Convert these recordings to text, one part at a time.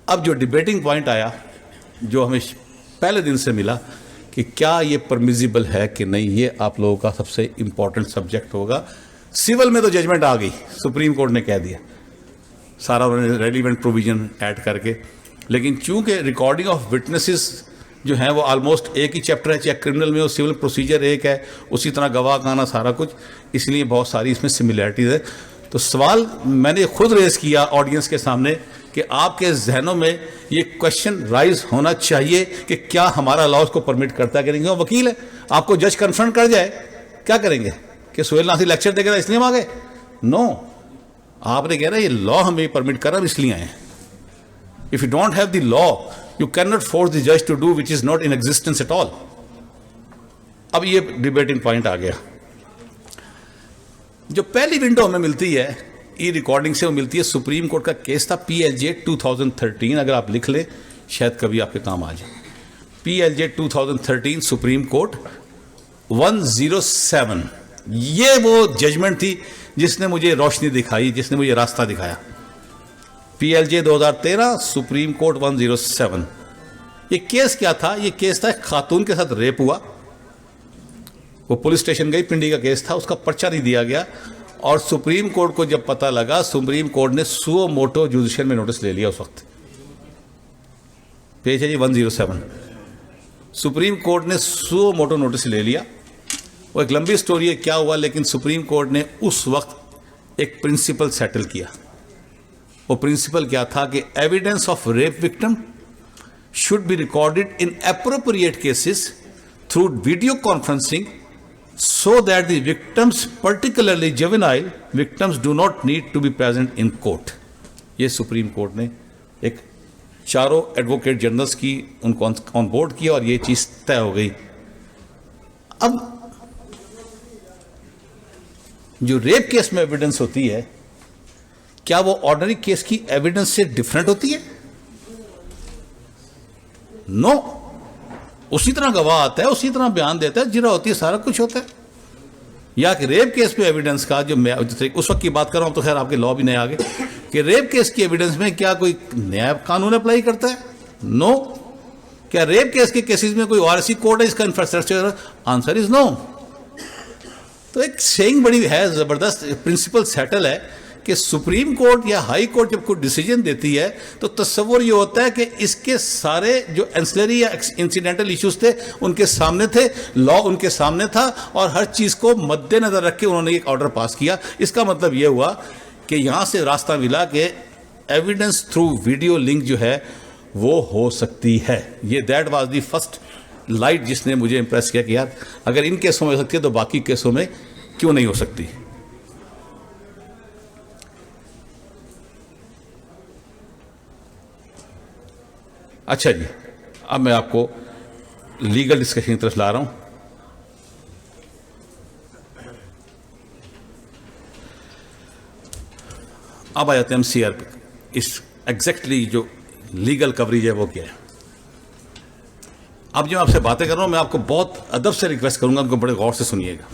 اب جو debating point آیا جو ہمیں پہلے دن سے ملا کہ کیا یہ پرمیزیبل ہے کہ نہیں، یہ آپ لوگوں کا سب سے امپورٹنٹ سبجیکٹ ہوگا. سول میں تو ججمنٹ آ گئی، سپریم کورٹ نے کہہ دیا سارا انہوں نے ریلیونٹ پروویژن ایڈ کر کے، لیکن چونکہ ریکارڈنگ آف وٹنسز جو ہیں وہ آلموسٹ ایک ہی چیپٹر ہے، چاہے کرمنل میں ہو سول پروسیجر ایک ہے، اسی طرح گواہ کا آنا سارا کچھ، اس لیے بہت ساری اس میں سملیرٹیز ہے. تو سوال میں نے خود ریز کیا آڈینس کے سامنے کہ آپ کے ذہنوں میں یہ کوشچن رائز ہونا چاہیے کہ کیا ہمارا لا اس کو پرمٹ کرتا ہے کہ نہیں. وکیل ہے، آپ کو جج کنفرنٹ کر جائے کیا کریں گے کہ سہیل ناصر لیکچر دے گا اس لیے ہم آ گئے؟ نو، آپ نے کہہ رہا ہے یہ لا ہمیں پرمٹ کر رہا ہم اس لیے آئے ہیں. If you don't have the law, you cannot force the judge to do which is not in existence at all. اب یہ ڈیبیٹنگ پوائنٹ آ گیا. جو پہلی ونڈو ہمیں ملتی ہے ای ریکارڈنگ سے، وہ ملتی ہے سپریم کورٹ کا کیس تھا PLJ 2013. اگر آپ لکھ لیں شاید کبھی آپ کے کام آ جائے. PLJ 2013 supreme court 107. یہ وہ ججمنٹ تھی جس نے مجھے روشنی دکھائی، جس نے مجھے راستہ دکھایا. PLJ 2013 supreme court 107. یہ کیس کیا تھا؟ یہ کیس تھا ایک خاتون کے ساتھ ریپ ہوا، وہ پولیس اسٹیشن گئی، پنڈی کا کیس تھا، اس کا پرچہ نہیں دیا گیا، اور سپریم کورٹ کو جب پتہ لگا سپریم کورٹ نے سو موٹو جوڈیشل میں نوٹس لے لیا. اس وقت پیج ہے جی 107. سپریم کورٹ نے سو موٹو نوٹس لے لیا. وہ ایک لمبی سٹوری ہے کیا ہوا، لیکن سپریم کورٹ نے اس وقت ایک پرنسپل سیٹل کیا. وہ پرنسپل کیا تھا کہ evidence of rape victim should be recorded in appropriate cases through video conferencing so that the victims, particularly juvenile victims, do not need to be present in court. یہ supreme court نے ایک چاروں advocate generals کی ان کو on board کیا اور یہ چیز طے ہو گئی. اب جو ریپ کیس میں ایویڈنس ہوتی ہے کیا وہ آرڈنری کیس کی ایویڈنس سے ڈفرینٹ ہوتی ہے؟ نو. اسی طرح گواہ آتا ہے، اسی طرح بیان دیتا ہے، جرا ہوتی ہے، سارا کچھ ہوتا ہے. یا کہ ریپ کیس پہ ایویڈنس کا جو میں اس وقت کی بات کر رہا ہوں، تو خیر آپ کے لا بھی نئے آگے، کہ ریپ کیس کی ایویڈنس میں کیا کوئی نیا قانون اپلائی کرتا ہے؟ نو. کیا ریپ کیس کے کیسز میں کوئی وارثی کوڈ ہے اس کا انفراسٹرکچر؟ آنسر از نو. تو ایک سینگ بڑی ہے زبردست، پرنسپل سیٹل ہے کہ سپریم کورٹ یا ہائی کورٹ جب کوئی ڈیسیجن دیتی ہے تو تصور یہ ہوتا ہے کہ اس کے سارے جو اینسلری یا انسیڈنٹل ایشوز تھے ان کے سامنے تھے، لا ان کے سامنے تھا، اور ہر چیز کو مد نظر رکھ کے انہوں نے ایک آرڈر پاس کیا. اس کا مطلب یہ ہوا کہ یہاں سے راستہ ملا کہ ایویڈنس تھرو ویڈیو لنک جو ہے وہ ہو سکتی ہے. یہ that was the first light جس نے مجھے امپریس کیا کہ یار اگر ان کیسوں میں ہو سکتی ہے تو باقی کیسوں میں کیوں نہیں ہو سکتی. اچھا جی، اب میں آپ کو لیگل ڈسکشن کی طرف لا رہا ہوں. اب آ جاتے ہیں ہم CR پہ. اس ایگزیکٹلی جو لیگل کوریج ہے وہ کیا ہے. اب جو میں آپ سے باتیں کر رہا ہوں میں آپ کو بہت ادب سے ریکویسٹ کروں گا ان کو بڑے غور سے سنیے گا،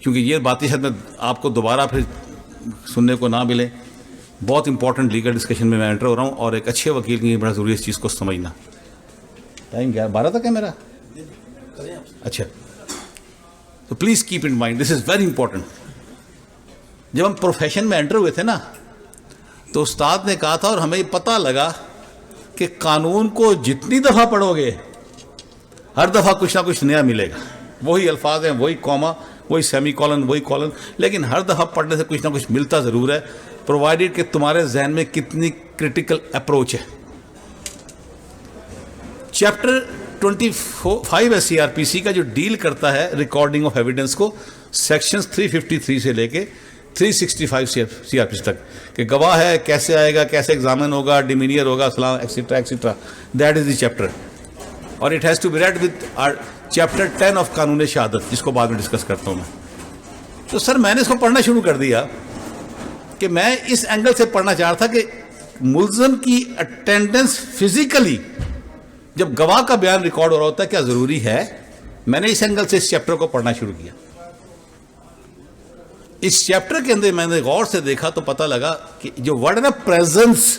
کیونکہ یہ باتیں شاید میں آپ کو دوبارہ پھر سننے کو نہ ملے. بہت امپورٹنٹ لیگل ڈسکشن میں انٹر ہو رہا ہوں، اور ایک اچھے وکیل کے لیے بڑا ضروری ہے اس چیز کو سمجھنا. ٹائم 12 تک ہے میرا. اچھا، تو please keep in mind, this is very important. جب ہم پروفیشن میں انٹر ہوئے تھے نا تو استاد نے کہا تھا اور ہمیں پتہ لگا کہ قانون کو جتنی دفعہ پڑھو گے ہر دفعہ کچھ نہ کچھ نیا ملے گا. وہی الفاظ ہیں، وہی کوما، وہی سیمی کولن، وہی کولن، لیکن ہر دفعہ پڑھنے سے کچھ نہ کچھ ملتا ضرور ہے، پرووائڈیڈ کہ تمہارے ذہن میں کتنی کریٹیکل اپروچ ہے. چیپٹر 25 ہے CRPC کا جو ڈیل کرتا ہے ریکارڈنگ آف ایویڈنس کو، سیکشنز 353 سے لے کے 365 CRPC تک، کہ گواہ ہے کیسے آئے گا، کیسے ایگزامن ہوگا، ڈیمینئر ہوگا، سلام etcetera etcetera. That is the chapter, اور it has to be read with chapter 10 of قانون شہادت، جس کو بعد میں ڈسکس کرتا ہوں میں. تو سر میں نے اس کو پڑھنا شروع کر دیا کہ میں اس اینگل سے پڑھنا چاہ رہا تھا کہ ملزم کی اٹینڈنس فزیکلی جب گواہ کا بیان ریکارڈ ہو رہا ہوتا ہے کیا ضروری ہے. میں نے اس اینگل سے اس چیپٹر کو پڑھنا شروع کیا. اس چیپٹر کے اندر میں نے غور سے دیکھا تو پتہ لگا کہ جو ورڈ ہے نا پریزنس،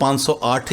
508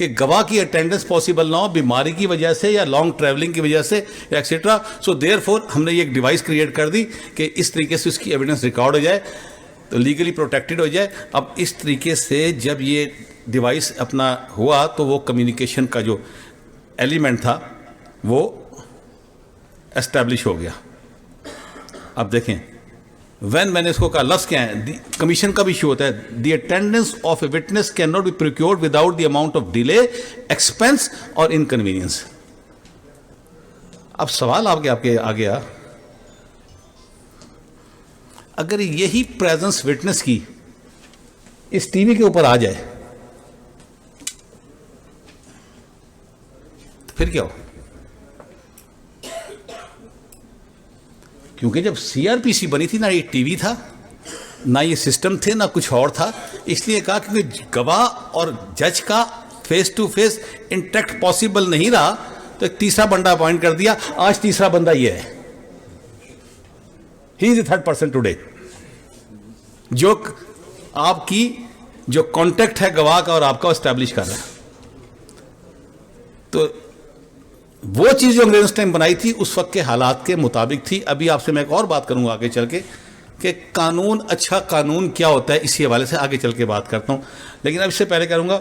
کہ گواہ کی اٹینڈنس پاسبل نہ ہو بیماری کی وجہ سے یا لانگ ٹریولنگ کی وجہ سے ایکسیٹرا. سو دیئر فور ہم نے یہ ایک ڈیوائس کریٹ کر دی کہ اس طریقے سے اس کی ایویڈنس ریکارڈ ہو جائے تو لیگلی پروٹیکٹڈ ہو جائے. اب اس طریقے سے جب یہ ڈیوائس اپنا ہوا تو وہ کمیونیکیشن کا جو ایلیمنٹ تھا وہ اسٹیبلش ہو گیا. اب دیکھیں وین میں نے اس کو کہا لفظ کیا ہے, کمیشن کا بھی ایشو ہوتا ہے. The attendance of a witness can not be procured without the amount of delay, expense اور انکنوینئنس. اب سوال آپ کے آ گیا, اگر یہی پریزنس وٹنس کی اس ٹی وی کے اوپر آ جائے تو پھر کیا ہو؟ کیونکہ جب سی آر پی سی بنی تھی نہ یہ ٹی وی تھا نہ یہ سسٹم تھے نہ کچھ اور تھا, اس لیے کہا کیونکہ گواہ اور جج کا face to face intact possible نہیں رہا تو ایک تیسرا بندہ اپوائنٹ کر دیا. آج تیسرا بندہ یہ ہے, ہی از اے تھرڈ پرسن ٹوڈے, جو آپ کی جو کانٹیکٹ ہے گواہ کا اور آپ کا اسٹیبلش کر رہا ہے. تو وہ چیز جو انگریز ٹائم بنائی تھی اس وقت کے حالات کے مطابق تھی. ابھی آپ سے میں ایک اور بات کروں گا آگے چل کے کہ قانون, اچھا قانون کیا ہوتا ہے, اسی حوالے سے آگے چل کے بات کرتا ہوں. لیکن اب اس سے پہلے کروں گا,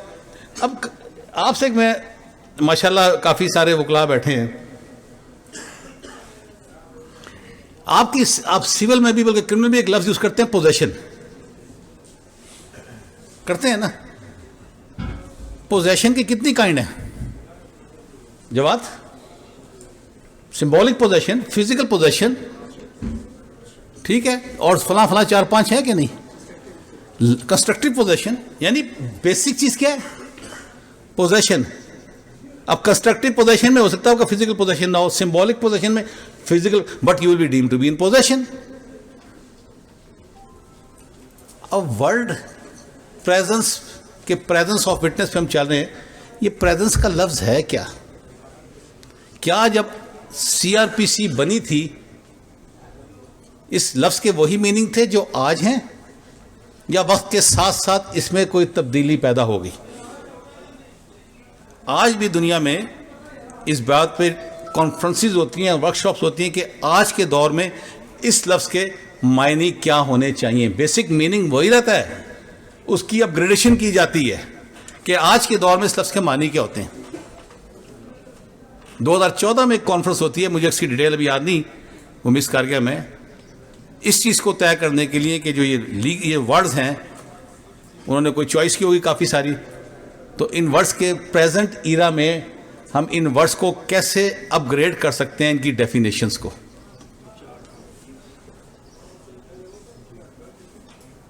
اب آپ سے میں ماشاءاللہ کافی سارے وکلاء بیٹھے ہیں, آپ سول میں بھی بلکہ کرمنل میں ایک لفظ یوز کرتے ہیں پوزیشن, کرتے ہیں نا. پوزیشن کی کتنی کائنڈ ہے جواد؟ سمبولک پوزیشن, فزیکل پوزیشن, ٹھیک ہے, اور فلاں 4-5 ہے کہ نہیں. کنسٹرکٹیو پوزیشن یعنی بیسک چیز کیا ہے؟ پوزیشن. اب کنسٹرکٹیو پوزیشن میں ہو سکتا ہے آپ کا فزیکل پوزیشن نہ ہو, سمبولک پوزیشن میں physical, but you will be deemed to be in position. اب ورلڈ پریزنس کے پریزنس آف وٹنس پہ ہم چل رہے ہیں. یہ پریزنس کا لفظ ہے کیا؟ کیا جب سی آر پی سی بنی تھی اس لفظ کے وہی میننگ تھے جو آج ہیں, یا وقت کے ساتھ ساتھ اس میں کوئی تبدیلی پیدا ہو گئی؟ آج بھی دنیا میں اس بات پہ کانفرنسز ہوتی ہیں, ورک شاپس ہوتی ہیں کہ آج کے دور میں اس لفظ کے معنی کیا ہونے چاہیے. بیسک میننگ وہی رہتا ہے, اس کی اپ گریڈیشن کی جاتی ہے کہ آج کے دور میں اس لفظ کے معنی کیا ہوتے ہیں. 2014 میں ایک کانفرنس ہوتی ہے, مجھے اس کی ڈیٹیل ابھی یاد نہیں, وہ مس کر گیا میں, اس چیز کو طے کرنے کے لیے کہ جو یہ ورڈز ہیں انہوں نے کوئی چوائس کی ہوگی کافی ساری, تو ان ورڈز کے پریزنٹ ایرا میں ہم ان ورڈز کو کیسے اپ گریڈ کر سکتے ہیں, ان کی ڈیفینیشنز کو.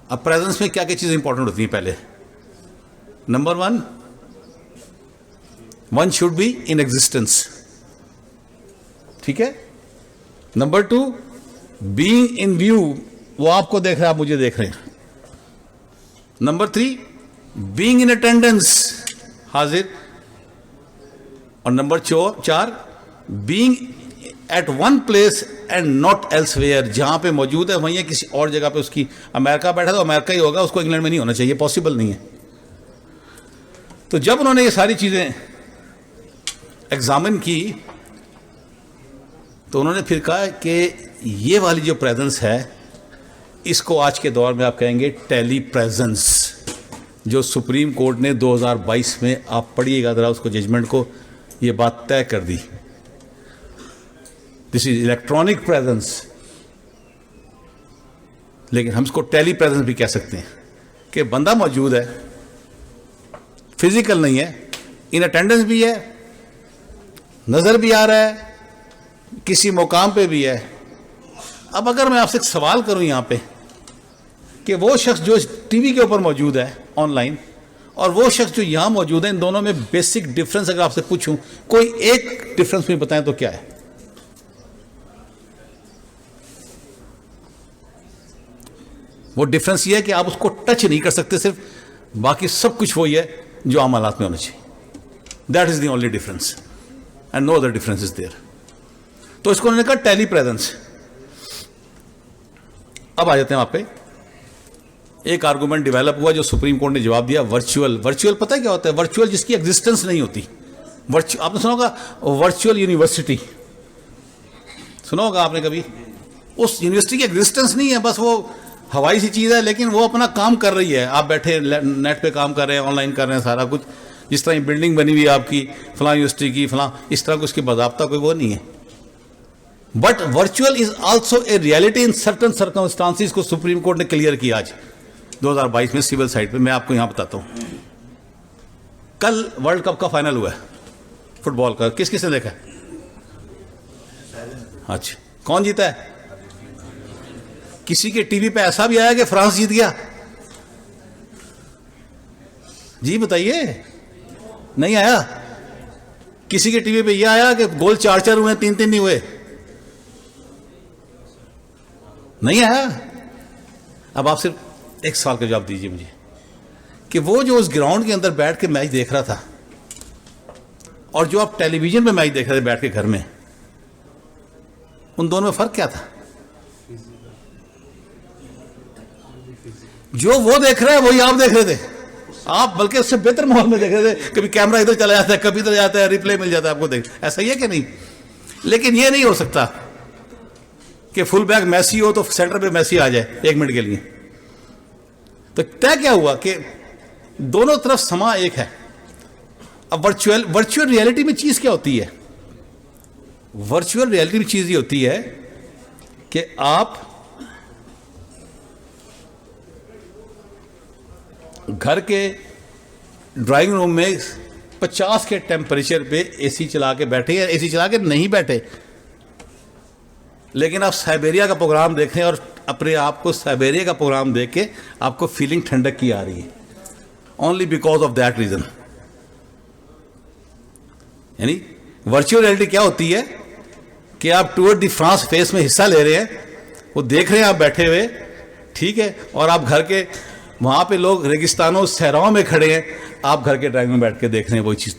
اب پریزنس میں کیا کیا چیزیں امپورٹنٹ ہوتی ہیں؟ پہلے number 1 should be in existence, ٹھیک ہے. نمبر 2 بینگ ان ویو, وہ آپ کو دیکھ رہے ہیں, آپ مجھے دیکھ رہے ہیں. نمبر 3 بینگ ان اٹینڈنس, حاضر. اور number 4 being at one place and not elsewhere, جہاں پہ موجود ہے وہیں ہے, کسی اور جگہ پہ اس کی, امریکہ بیٹھا تو امریکہ ہی ہوگا, اس کو انگلینڈ میں نہیں ہونا چاہیے, پاسبل نہیں ہے. تو جب انہوں نے یہ ساری چیزیں ایگزامن کی تو انہوں نے پھر کہا کہ یہ والی جو پریزنس ہے اس کو آج کے دور میں آپ کہیں گے ٹیلی پریزنس, جو سپریم کورٹ نے 2022 میں, آپ پڑھیے گا ذرا اس کو, ججمنٹ کو, یہ بات طے کر دی. دس از الیکٹرانک پریزنس, لیکن ہم اس کو ٹیلی پریزنس بھی کہہ سکتے ہیں کہ بندہ موجود ہے, فزیکل نہیں ہے, ان اٹینڈنس بھی ہے, نظر بھی آ رہا ہے, کسی مقام پہ بھی ہے. اب اگر میں آپ سے ایک سوال کروں یہاں پہ کہ وہ شخص جو ٹی وی کے اوپر موجود ہے آن لائن اور وہ شخص جو یہاں موجود ہے, ان دونوں میں بیسک ڈفرنس اگر آپ سے پوچھوں, کوئی ایک ڈفرنس میں بتائیں تو کیا ہے؟ وہ ڈفرنس یہ ہے کہ آپ اس کو ٹچ نہیں کر سکتے صرف, باقی سب کچھ وہی ہے جو عام حالات میں ہونا چاہیے. That is the only difference and no other difference is there. تو اس کو انہوں نے کہا ٹیلی پریزنس. اب آ جاتے ہیں آپ پہ ایک آرگومنٹ ڈیولپ ہوا جو سپریم کورٹ نے جواب دیا, ورچوئل پتہ ہے کیا ہوتا ہے؟ ورچوئل جس کی ایگزسٹنس نہیں ہوتی. آپ نے سنا ہوگا ورچوئل یونیورسٹی, سنا ہوگا آپ نے کبھی؟ اس یونیورسٹی کی ایگزسٹنس نہیں ہے, بس وہ ہوائی سی چیز ہے, لیکن وہ اپنا کام کر رہی ہے. آپ بیٹھے نیٹ پہ کام کر رہے ہیں, آن لائن کر رہے ہیں سارا کچھ. جس طرح بلڈنگ بنی ہوئی ہے آپ کی فلاں یونیورسٹی کی فلاں, اس طرح اس کی باضابطہ کوئی وہ نہیں ہے. But virtual is also a reality in certain circumstances کو سپریم کورٹ نے کلیئر کیا آج 2022 میں سول سائٹ پہ. میں آپ کو یہاں بتاتا ہوں. کل ورلڈ کپ کا فائنل ہوا ہے فٹ بال کا, کس کس نے دیکھا ہے؟ اچھا, کون جیتا ہے؟ کسی کے ٹی وی پہ ایسا بھی آیا کہ فرانس جیت گیا؟ جی بتائیے, نہیں آیا. کسی کے ٹی وی پہ یہ آیا کہ گول 4 ہوئے, 3 نہیں ہوئے؟ نہیں آیا. اب آپ صرف ایک سوال کا جواب دیجیے مجھے کہ وہ جو اس گراؤنڈ کے اندر بیٹھ کے میچ دیکھ رہا تھا اور جو آپ ٹیلی ویژن پہ میچ دیکھ رہے تھے بیٹھ کے گھر میں, ان دونوں میں فرق کیا تھا؟ جو وہ دیکھ رہے ہیں وہی آپ دیکھ رہے تھے. آپ بلکہ اس سے بہتر ماحول میں دیکھ رہے تھے. کبھی کیمرہ ادھر چلا جاتا ہے, کبھی ادھر جاتا ہے, ریپلے مل جاتا ہے آپ کو دیکھ. ایسا ہی ہے کہ نہیں؟ لیکن یہ نہیں ہو سکتا کہ فل بیک میسی ہو تو سینٹر پہ میسی آ جائے 1 منٹ کے لیے. تو طے کیا ہوا کہ دونوں طرف سما ایک ہے. اب ورچوئل ریئلٹی میں چیز کیا ہوتی ہے؟ ورچوئل ریئلٹی میں چیز یہ ہوتی ہے کہ آپ گھر کے ڈرائنگ روم میں 50 کے ٹیمپریچر پہ اے سی چلا کے بیٹھے یا اے سی چلا کے نہیں بیٹھے, لیکن آپ سائبیریا کا پروگرام دیکھیں اور اپنے آپ کو سائبیریا کا پروگرام دیکھ کے آپ کو فیلنگ ٹھنڈک کی آ رہی ہے, only because of that reason. یعنی ورچوئل ریئلٹی کیا ہوتی ہے کہ آپ ٹور دی فرانس فیس میں حصہ لے رہے ہیں, وہ دیکھ رہے ہیں آپ بیٹھے ہوئے, ٹھیک ہے, اور آپ گھر کے وہاں پہ لوگ ریگستانوں صحراؤں میں کھڑے ہیں, آپ گھر کے ڈرائنگ میں بیٹھ کے دیکھ رہے ہیں وہی چیز.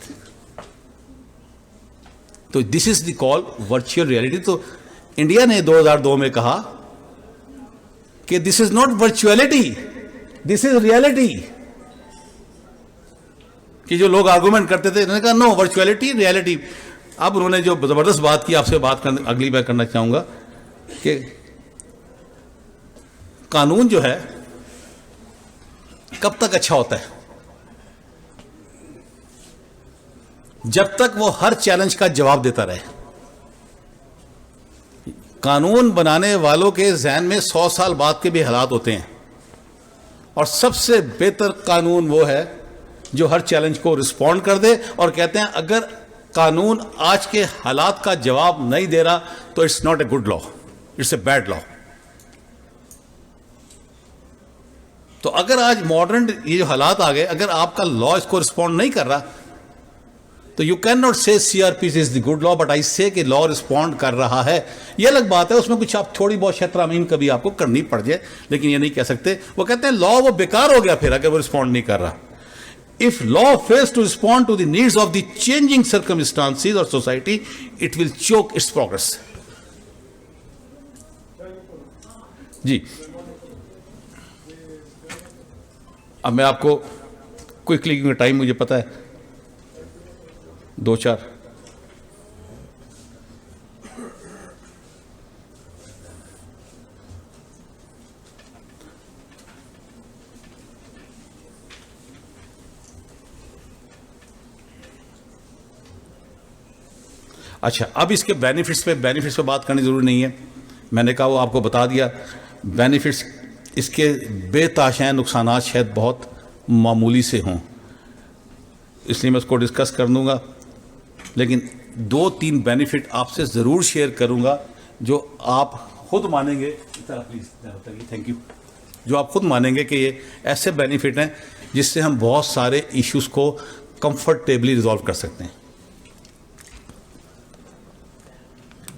تو دس از دی کال ورچوئل ریئلٹی. تو انڈیا نے 2002 میں کہا کہ دس is not ورچوئلٹی, this is reality. کہ جو لوگ آرگومنٹ کرتے تھے انہوں نے کہا نو, ورچوئلٹی ریئلٹی. اب انہوں نے جو زبردست بات کی, آپ سے بات اگلی بار کرنا چاہوں گا کہ قانون جو ہے کب تک اچھا ہوتا ہے؟ جب تک وہ ہر چیلنج کا جواب دیتا رہے. قانون بنانے والوں کے ذہن میں 100 سال بعد کے بھی حالات ہوتے ہیں, اور سب سے بہتر قانون وہ ہے جو ہر چیلنج کو رسپونڈ کر دے, اور کہتے ہیں اگر قانون آج کے حالات کا جواب نہیں دے رہا تو it's not a good law, it's a bad law. تو اگر آج ماڈرن یہ جو حالات آ گئے, اگر آپ کا لا اس کو رسپونڈ نہیں کر رہا تو you can not say C R P is the good law, but I say کہ لا رسپونڈ کر رہا ہے. یہ الگ بات ہے, اس میں کچھ آپ تھوڑی بہت شترامین کبھی آپ کو کرنی پڑ جائے, لیکن یہ نہیں کہہ سکتے. وہ کہتے ہیں لا وہ بیکار ہو گیا پھر اگر وہ رسپونڈ نہیں کر رہا. If law fails to respond to the needs of the changing circumstances of society, it will choke its progress. جی, اب میں آپ کو کوئکلی, کیونکہ ٹائم مجھے پتا ہے 2-4. اچھا, اب اس کے بینیفٹس پہ بات کرنی ضروری نہیں ہے. میں نے کہا وہ آپ کو بتا دیا. بینیفٹس اس کے بے تحاشا ہیں, نقصانات شاید بہت معمولی سے ہوں, اس لیے میں اس کو ڈسکس کر دوں گا. لیکن 2-3 بینیفٹ آپ سے ضرور شیئر کروں گا جو آپ خود مانیں گے. Thank you. جو آپ خود مانیں گے کہ یہ ایسے بینیفٹ ہیں جس سے ہم بہت سارے ایشوز کو کمفرٹیبلی ریزالو کر سکتے ہیں.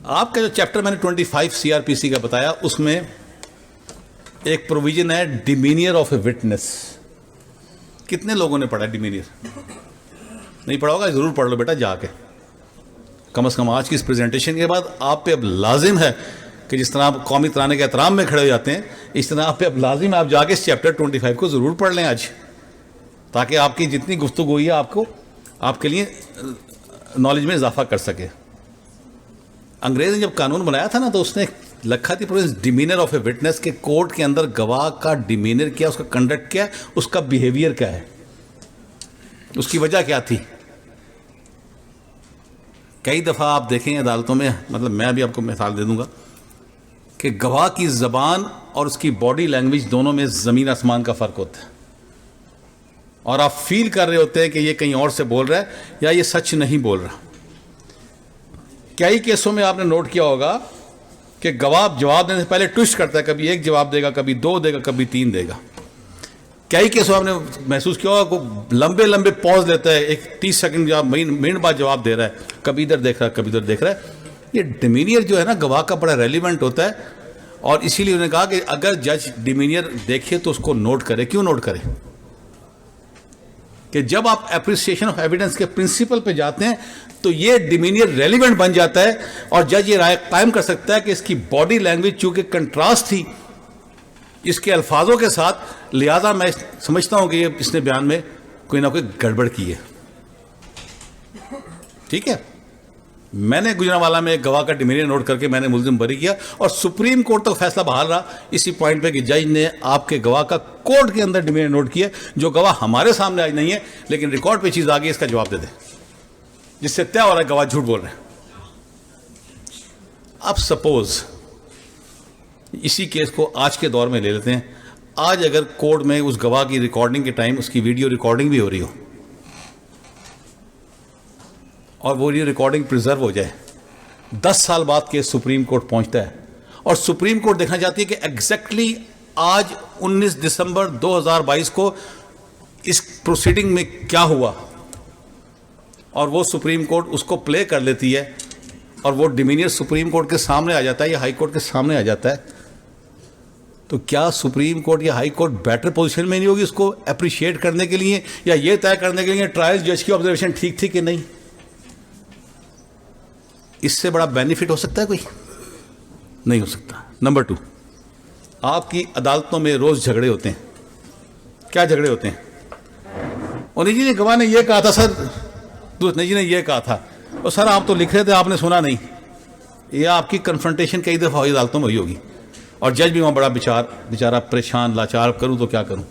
آپ کا جو چیپٹر میں نے 25 سی آر پی سی کا بتایا, اس میں ایک پروویژن ہے ڈیمینئر آف اے وٹنس. کتنے لوگوں نے پڑھا ڈیمینئر؟ نہیں پڑھا ہوگا, ضرور پڑھ لو بیٹا جا کے. کم از کم آج کی اس پریزنٹیشن کے بعد آپ پہ اب لازم ہے کہ کہ جس طرح آپ قومی ترانے کے احترام میں کھڑے ہو جاتے ہیں، اس طرح آپ پہ اب لازم ہے آپ جا کے اس چیپٹر 25 کو ضرور پڑھ لیں آج، تاکہ آپ کی جتنی گفتگو ہوئی ہے آپ کے لیے نالج میں اضافہ کر سکے. انگریز نے جب قانون بنایا تھا نا تو اس نے لکھا تھی ڈیمینر آف اے وٹنس، کہ کورٹ کے اندر گواہ کا ڈیمینر کیا، اس کا کنڈکٹ کیا، اس کا بیہیویئر کیا ہے، اس کی وجہ کیا تھی. کئی دفعہ آپ دیکھیں عدالتوں میں، مطلب میں بھی آپ کو مثال دے دوں گا کہ گواہ کی زبان اور اس کی باڈی لینگویج دونوں میں زمین آسمان کا فرق ہوتا ہے، اور آپ فیل کر رہے ہوتے ہیں کہ یہ کہیں اور سے بول رہا ہے یا یہ سچ نہیں بول رہا. کئی کیسوں میں آپ نے نوٹ کیا ہوگا کہ گواہ جواب دینے سے پہلے ٹوسٹ کرتا ہے، کبھی ایک جواب دے گا، کبھی 2 دے گا، کبھی 3 دے گا. کئی کیسوں آپ نے محسوس کیا ہوگا کہ لمبے لمبے پوز لیتا ہے، ایک 30 سیکنڈ منٹ بعد جواب دے رہا ہے، کبھی ادھر دیکھ رہا ہے، کبھی ادھر دیکھ رہا ہے. یہ ڈیمینئر جو ہے نا گواہ کا بڑا ریلیونٹ ہوتا ہے، اور اسی لیے انہوں نے کہا کہ اگر جج ڈیمینئر دیکھے تو اس کو نوٹ کرے. کیوں نوٹ کرے؟ کہ جب آپ اپریسیشن آف ایویڈنس کے پرنسپل پہ جاتے ہیں تو یہ ڈیمینئر ریلیونٹ بن جاتا ہے، اور جج یہ رائے قائم کر سکتا ہے کہ اس کی باڈی لینگویج چونکہ کنٹراسٹ تھی اس کے الفاظوں کے ساتھ، لہذا میں سمجھتا ہوں کہ یہ اس نے بیان میں کوئی نہ کوئی گڑبڑ کی ہے. ٹھیک ہے، میں نے گجرانوالہ میں ایک گواہ کا ڈیمینئر نوٹ کر کے میں نے ملزم بری کیا، اور سپریم کورٹ تک فیصلہ بحال رہا اسی پوائنٹ پہ کہ جج نے آپ کے گواہ کا کورٹ کے اندر ڈیمینئر نوٹ کیا، جو گواہ ہمارے سامنے آج نہیں ہے لیکن ریکارڈ پہ چیز آ گئی، اس کا جواب دے دیں، جس سے طے ہو رہا ہے گواہ جھوٹ بول رہے ہیں. اب سپوز اسی کیس کو آج کے دور میں لے لیتے ہیں. آج اگر کورٹ میں اس گواہ کی ریکارڈنگ کے ٹائم اس کی ویڈیو ریکارڈنگ بھی ہو رہی ہو اور وہ ریکارڈنگ پریزرو ہو جائے، 10 سال بعد کیس سپریم کورٹ پہنچتا ہے اور سپریم کورٹ دیکھنا چاہتی ہے کہ ایگزیکٹلی آج 19 دسمبر 2022 کو اس پروسیڈنگ میں کیا ہوا، اور وہ سپریم کورٹ اس کو پلے کر لیتی ہے اور وہ ڈیمینئر سپریم کورٹ کے سامنے آ جاتا ہے یا ہائی کورٹ کے سامنے آ جاتا ہے، تو کیا سپریم کورٹ یا ہائی کورٹ بیٹر پوزیشن میں نہیں ہوگی اس کو اپریشیٹ کرنے کے لیے یا یہ طے کرنے کے لیے ٹرائل جج کی آبزرویشن ٹھیک تھی کہ نہیں؟ اس سے بڑا بینیفٹ ہو سکتا ہے کوئی؟ نہیں ہو سکتا. نمبر 2، آپ کی عدالتوں میں روز جھگڑے ہوتے ہیں. کیا جھگڑے ہوتے ہیں؟ اور نجی نے گواہ نے یہ کہا تھا سر، نجی نے یہ کہا تھا، اور سر آپ تو لکھ رہے تھے آپ نے سنا نہیں. یہ آپ کی کنفرنٹیشن کئی دفعہ ہوئی عدالتوں میں ہوئی ہوگی، اور جج بھی وہاں بڑا بیچارہ پریشان لاچار، کروں تو کیا کروں.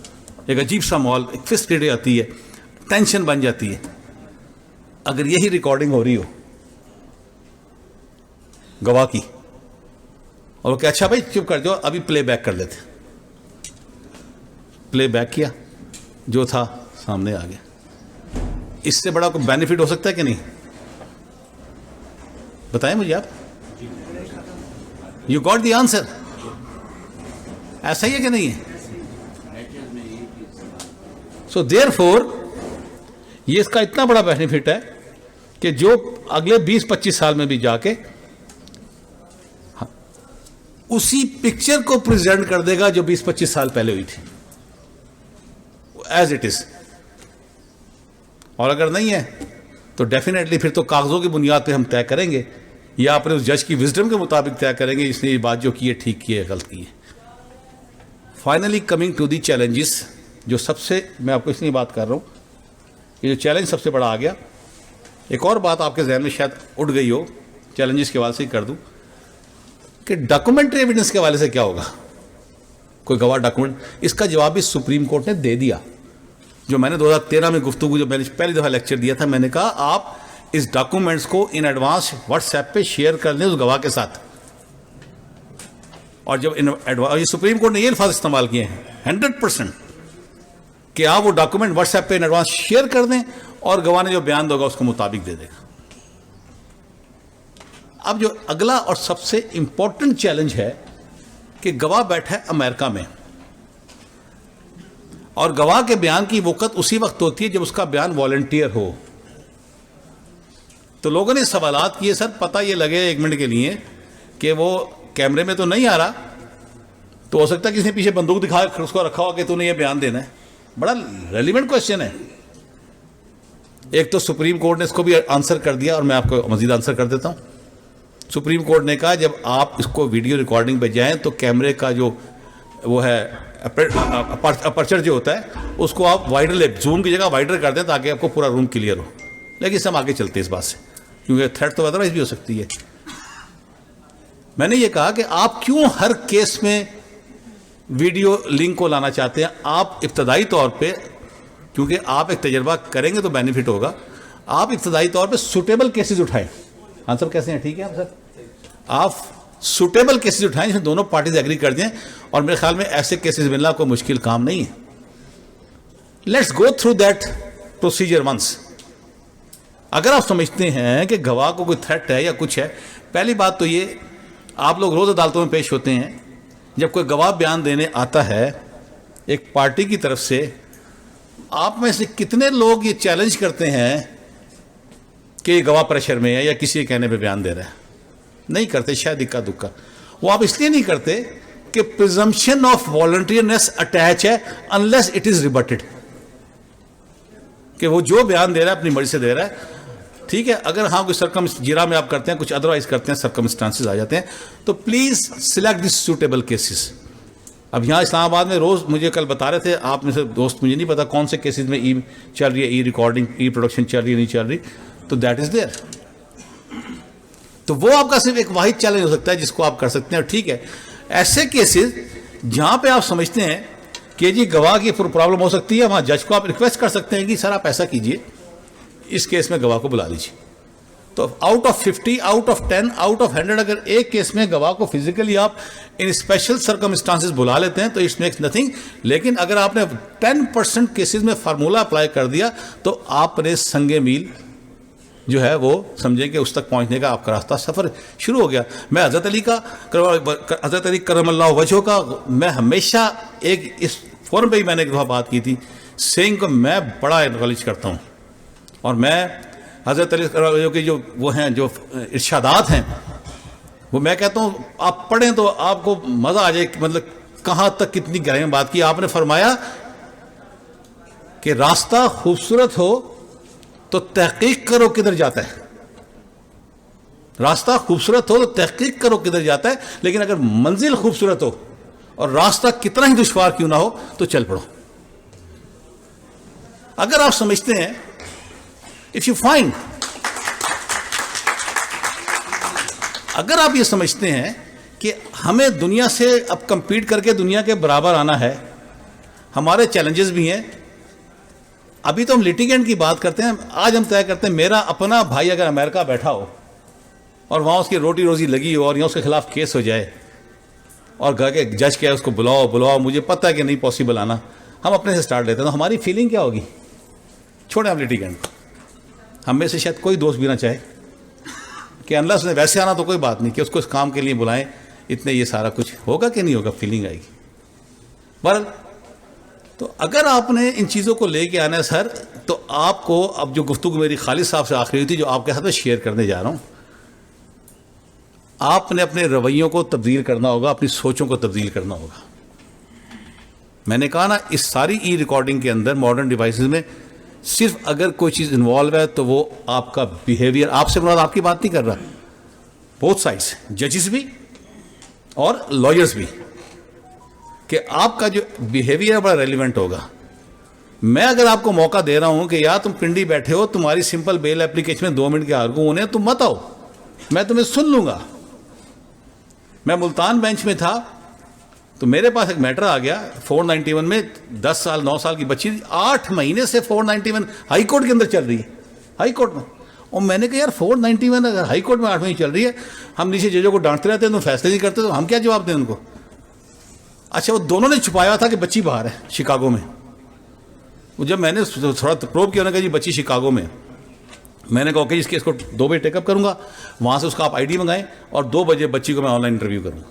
ایک عجیب سا ماحول، ایک فسٹریٹ آتی ہے، ٹینشن بن جاتی ہے. اگر یہی ریکارڈنگ ہو رہی ہو گواہ کی اور وہ کہ اچھا بھائی چپ کر جاؤ ابھی پلے بیک کر لیتے، پلے بیک کیا، جو تھا سامنے آ گیا، اس سے بڑا کوئی بینیفٹ ہو سکتا ہے کہ نہیں؟ بتائیں مجھے آپ. You got the answer. ایسا ہی ہے کہ نہیں ہے؟ سو دیر فور یہ اس کا اتنا بڑا بینیفٹ ہے کہ جو اگلے 20-25 سال میں بھی جا کے اسی پکچر کو پریزنٹ کر دے گا جو 20-25 سال پہلے ہوئی تھی، ایز اٹ از. اور اگر نہیں ہے تو ڈیفینیٹلی پھر تو کاغذوں کی بنیاد پہ ہم طے کریں گے یا اپنے اس جج کی وزڈم کے مطابق طے کریں گے اس نے یہ بات جو کی ہے ٹھیک کی ہے غلط کی ہے. Finally coming to the challenges, جو سب سے میں آپ کو اس لیے بات کر رہا ہوں، یہ جو چیلنج سب سے بڑا آ گیا. ایک اور بات آپ کے ذہن میں شاید اٹھ گئی ہو، چیلنجز کے حوالے سے ہی کر دوں کہ ڈاکومنٹری ایویڈنس کے حوالے سے کیا ہوگا. کوئی گواہ ڈاکومنٹ، اس کا جواب بھی سپریم کورٹ نے دے دیا. جو میں نے 2013 میں گفتگو جو میں نے پہلی دفعہ لیکچر دیا تھا، میں نے کہا آپ اس ڈاکومنٹس کو ان ایڈوانس واٹس ایپ پہ شیئر کر لیں اس گواہ کے ساتھ. اور جب یہ سپریم کورٹ نے یہ الفاظ استعمال کیے ہیں 100% کہ آپ وہ ڈاکومنٹ واٹس ایپ پہ ان ایڈوانس شیئر کر دیں اور گواہ نے جو بیان ہوگا اس کو مطابق دے دے گا. اب جو اگلا اور سب سے امپورٹنٹ چیلنج ہے کہ گواہ بیٹھا ہے امریکہ میں اور گواہ کے بیان کی وقت اسی وقت ہوتی ہے جب اس کا بیان والنٹیئر ہو. تو لوگوں نے سوالات کیے سر پتہ یہ لگے 1 منٹ کے لیے کہ وہ کیمرے میں تو نہیں آ رہا، تو ہو سکتا ہے کسی نے پیچھے بندوق دکھا اس کو رکھا ہوا کہ تو نے یہ بیان دینا ہے. بڑا ریلیونٹ کوشچن ہے. ایک تو سپریم کورٹ نے اس کو بھی آنسر کر دیا اور میں آپ کو مزید آنسر کر دیتا ہوں سپریم کورٹ نے کہا جب آپ اس کو ویڈیو ریکارڈنگ پہ جائیں تو کیمرے کا جو وہ ہے اپرچر جو ہوتا ہے اس کو آپ وائڈر زوم کی جگہ وائڈر کر دیں تاکہ آپ کو پورا روم کلیئر ہو. لیکن اس ہم آگے چلتے ہیں اس بات سے, کیونکہ تھریٹ تو ادروائز بھی ہو سکتی ہے. میں نے یہ کہا کہ آپ کیوں ہر کیس میں ویڈیو لنک کو لانا چاہتے ہیں. آپ ابتدائی طور پہ, کیونکہ آپ ایک تجربہ کریں گے تو بینیفٹ ہوگا, آپ ابتدائی طور پہ سوٹیبل کیسز اٹھائیں. آنسر کیسے ہیں؟ ٹھیک ہے آپ سر, آپ سوٹیبل کیسز اٹھائیں جس میں دونوں پارٹیز ایگری کر دیں, اور میرے خیال میں ایسے کیسز ملنا کوئی مشکل کام نہیں ہے. Let's go through that procedure once. اگر آپ سمجھتے ہیں کہ گواہ کو کوئی تھریٹ ہے یا کچھ ہے, پہلی بات تو یہ, آپ لوگ روز عدالتوں میں پیش ہوتے ہیں, جب کوئی گواہ بیان دینے آتا ہے ایک پارٹی کی طرف سے, آپ میں سے کتنے لوگ یہ چیلنج کرتے ہیں کہ یہ گواہ پریشر میں ہے یا کسی کے کہنے پہ بیان دے رہا ہے؟ نہیں کرتے, شاید اکا دکا. وہ آپ اس لیے نہیں کرتے کہ پریزمپشن آف والنٹیئرنیس اٹیچ ہے انلیس اٹ از ریبٹڈ, کہ وہ جو بیان دے رہا ہے اپنی مرضی سے دے رہا ہے. ٹھیک ہے, اگر ہاں کوئی جیرا میں آپ کرتے ہیں, کچھ ادروائز کرتے ہیں, سرکمسٹانسز آ جاتے ہیں, تو please select this suitable cases. اب یہاں اسلام آباد میں روز مجھے کل بتا رہے تھے آپ میں سے دوست, مجھے نہیں پتا کون سے کیسز میں ای چل رہی ہے, ای ریکارڈنگ, ای پروڈکشن چل رہی ہے نہیں چل رہی, تو دیٹ از دیئر. تو وہ آپ کا صرف ایک واحد چیلنج ہو سکتا ہے جس کو آپ کر سکتے ہیں. اور ٹھیک ہے, ایسے کیسز جہاں پہ آپ سمجھتے ہیں کہ جی گواہ کی پرابلم ہو سکتی ہے, وہاں جج کو آپ ریکویسٹ کر سکتے ہیں کہ سر آپ ایسا کیجئے, اس کیس میں گواہ کو بلا لیجیے. تو out of 50, out of 10, out of 100 اگر ایک کیس میں گواہ کو فزیکلی آپ ان اسپیشل سرکمسٹانسز بلا لیتے ہیں تو اٹس میکس نتھنگ. لیکن اگر آپ نے 10% کیسز میں فارمولہ اپلائی کر دیا تو آپ نے سنگ میل جو ہے وہ سمجھیں کہ اس تک پہنچنے کا آپ کا راستہ سفر شروع ہو گیا. میں حضرت علی کرم اللہ وجہہ کا, میں ہمیشہ ایک اس فورم پہ ہی میں نے ایک دفعہ بات کی تھی, سینگ کو میں بڑا انکریج کرتا ہوں, اور میں حضرت علی کے جو وہ ہیں جو ارشادات ہیں وہ میں کہتا ہوں آپ پڑھیں تو آپ کو مزہ آ جائے, مطلب کہاں تک کتنی گہرائی میں بات کی. آپ نے فرمایا کہ راستہ خوبصورت ہو تو تحقیق کرو کدھر جاتا ہے, راستہ خوبصورت ہو تو تحقیق کرو کدھر جاتا ہے, لیکن اگر منزل خوبصورت ہو اور راستہ کتنا ہی دشوار کیوں نہ ہو تو چل پڑو. اگر آپ سمجھتے ہیں, if you find, اگر آپ یہ سمجھتے ہیں کہ ہمیں دنیا سے اب کمپیٹ کر کے دنیا کے برابر آنا ہے, ہمارے چیلنجز بھی ہیں. ابھی تو ہم لیٹیگنٹ کی بات کرتے ہیں, آج ہم طے کرتے ہیں میرا اپنا بھائی اگر امریکہ بیٹھا ہو اور وہاں اس کی روٹی روزی لگی ہو اور یہاں اس کے خلاف کیس ہو جائے اور کہا کہ جج کیا اس کو بلاؤ, مجھے پتہ ہے کہ نہیں پاسبل آنا, ہم اپنے سے سٹارٹ لیتے ہیں, تو ہماری فیلنگ کیا ہوگی؟ چھوڑیں ہم لیٹیگنٹ, ہم میں سے شاید کوئی دوست بھی نہ چاہے کہ اللہ سے ویسے آنا تو کوئی بات نہیں, کہ اس کو اس کام کے لیے بلائیں, اتنے یہ سارا کچھ ہوگا کہ نہیں ہوگا, فیلنگ آئے گی. بہرحال تو اگر آپ نے ان چیزوں کو لے کے آنا ہے سر, تو آپ کو اب جو گفتگو میری خالد صاحب سے آخری ہوئی تھی جو آپ کے ساتھ میں شیئر کرنے جا رہا ہوں, آپ نے اپنے رویوں کو تبدیل کرنا ہوگا, اپنی سوچوں کو تبدیل کرنا ہوگا. میں نے کہا نا, اس ساری ای ریکارڈنگ کے اندر ماڈرن ڈیوائسز میں صرف اگر کوئی چیز انوالو ہے تو وہ آپ کا بیہیویئر, آپ سے مراد آپ کی بات نہیں کر رہا, بوتھ سائڈس, ججز بھی اور لائرز بھی, کہ آپ کا جو بیہیویئر بڑا ریلیونٹ ہوگا. میں اگر آپ کو موقع دے رہا ہوں کہ یار تم پنڈی بیٹھے ہو, تمہاری سمپل بیل اپلیکیشن میں 2 منٹ کے آرگو ہونے, تم مت آؤ, میں تمہیں سن لوں گا. میں ملتان بینچ میں تھا تو میرے پاس ایک میٹر آ گیا 491 میں, 10 سال 9 سال کی بچی 8 مہینے سے 491 ہائی کورٹ کے اندر چل رہی ہے, ہائی کورٹ میں. اور میں نے کہا یار 491 اگر ہائی کورٹ میں 8 مہینے چل رہی ہے, ہم نیچے ججوں کو ڈانٹتے رہتے ہیں, تم فیصلے نہیں کرتے, تو ہم کیا جواب دیں ان کو؟ اچھا وہ دونوں نے چھپایا تھا کہ بچی باہر ہے شکاگو میں. وہ جب میں نے تھوڑا پروب کیا, انہوں نے کہا جی بچی شکاگو میں. میں نے کہا اوکے, اس کے اس کو 2 بجے ٹیک اپ کروں گا, وہاں سے اس کا آپ آئی ڈی منگائیں, اور 2 بجے بچی کو میں آن لائن انٹرویو کروں گا.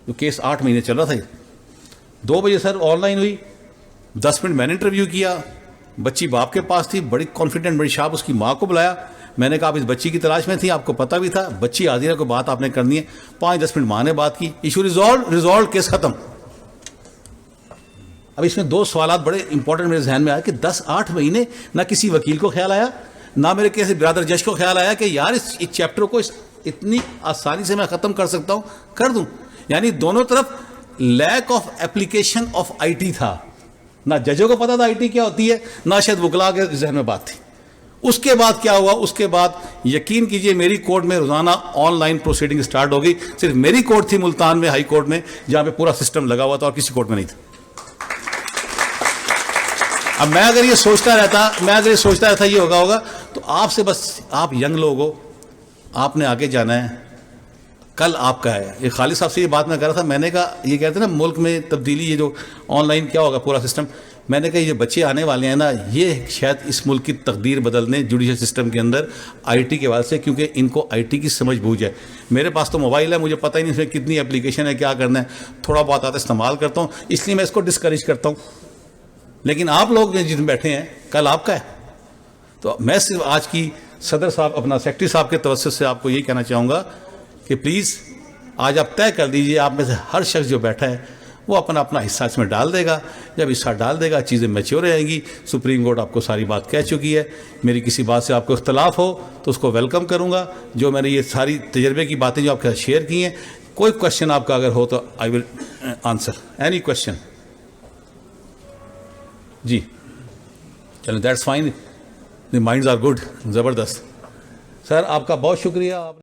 تو کیس 8 مہینے چل رہا تھا, 2 بجے سر آن لائن ہوئی, 10 منٹ میں نے انٹرویو کیا, بچی باپ کے پاس تھی, بڑی کانفیڈنٹ بڑی شارپ, اس کی ماں کو بلایا. میں نے کہا آپ اس بچی کی تلاش میں تھی, آپ کو پتہ بھی تھا, بچی حاضر ہے, کوئی بات آپ نے کرنی ہے. 5-10 منٹ ماں نے بات کی, ایشو ریزالو, کیس ختم. اب اس میں 2 سوالات بڑے امپورٹنٹ میرے ذہن میں آئے کہ 10-8 مہینے نہ کسی وکیل کو خیال آیا, نہ میرے کسی برادر جج کو خیال آیا کہ یار اس چیپٹر کو, اس اتنی آسانی سے میں ختم کر سکتا ہوں کر دوں. یعنی دونوں طرف lack of application of I T تھا. نہ ججوں کو پتا تھا آئی ٹی کیا ہوتی ہے, نہ شاید وکلا کے ذہن میں بات تھی. اس کے بعد کیا ہوا, اس کے بعد یقین کیجئے میری کورٹ میں روزانہ آن لائن پروسیڈنگ سٹارٹ ہو گئی. صرف میری کورٹ تھی ملتان میں, ہائی کورٹ میں, جہاں پہ پورا سسٹم لگا ہوا تھا اور کسی کورٹ میں نہیں تھا. اب میں اگر یہ سوچتا رہتا یہ ہوگا تو آپ سے بس, آپ ینگ لوگ ہو, آپ نے آگے جانا ہے, کل آپ کا ہے. یہ خالد صاحب سے یہ بات میں کر رہا تھا, میں نے کہا یہ کہتے ہیں نا ملک میں تبدیلی, یہ جو آن لائن کیا ہوگا پورا سسٹم, میں نے کہا یہ بچے آنے والے ہیں نا, یہ شاید اس ملک کی تقدیر بدل دیں جوڈیشل سسٹم کے اندر آئی ٹی کے وجہ سے, کیونکہ ان کو آئی ٹی کی سمجھ بوجھ ہے. میرے پاس تو موبائل ہے, مجھے پتہ ہی نہیں اس میں کتنی اپلیکیشن ہے, کیا کرنا ہے, تھوڑا بہت آتا استعمال کرتا ہوں, اس لیے میں اس کو ڈسکریج کرتا ہوں. لیکن آپ لوگ جس میں بیٹھے ہیں کل آپ کا ہے. تو میں صرف آج کی صدر صاحب, اپنا سیکرٹری صاحب کے توسط سے آپ کو یہی کہنا چاہوں گا کہ پلیز آج آپ طے کر دیجئے, آپ میں سے ہر شخص جو بیٹھا ہے وہ اپنا اپنا حصہ اس میں ڈال دے گا. جب حصہ ڈال دے گا چیزیں میچور رہیں گی. سپریم کورٹ آپ کو ساری بات کہہ چکی ہے. میری کسی بات سے آپ کو اختلاف ہو تو اس کو ویلکم کروں گا. جو میں نے یہ ساری تجربے کی باتیں جو آپ کے ساتھ شیئر کی ہیں, کوئی کوشچن آپ کا اگر ہو تو I will answer any question. جی چلیں, that's fine, the minds are good, زبردست. سر آپ کا بہت شکریہ. آپ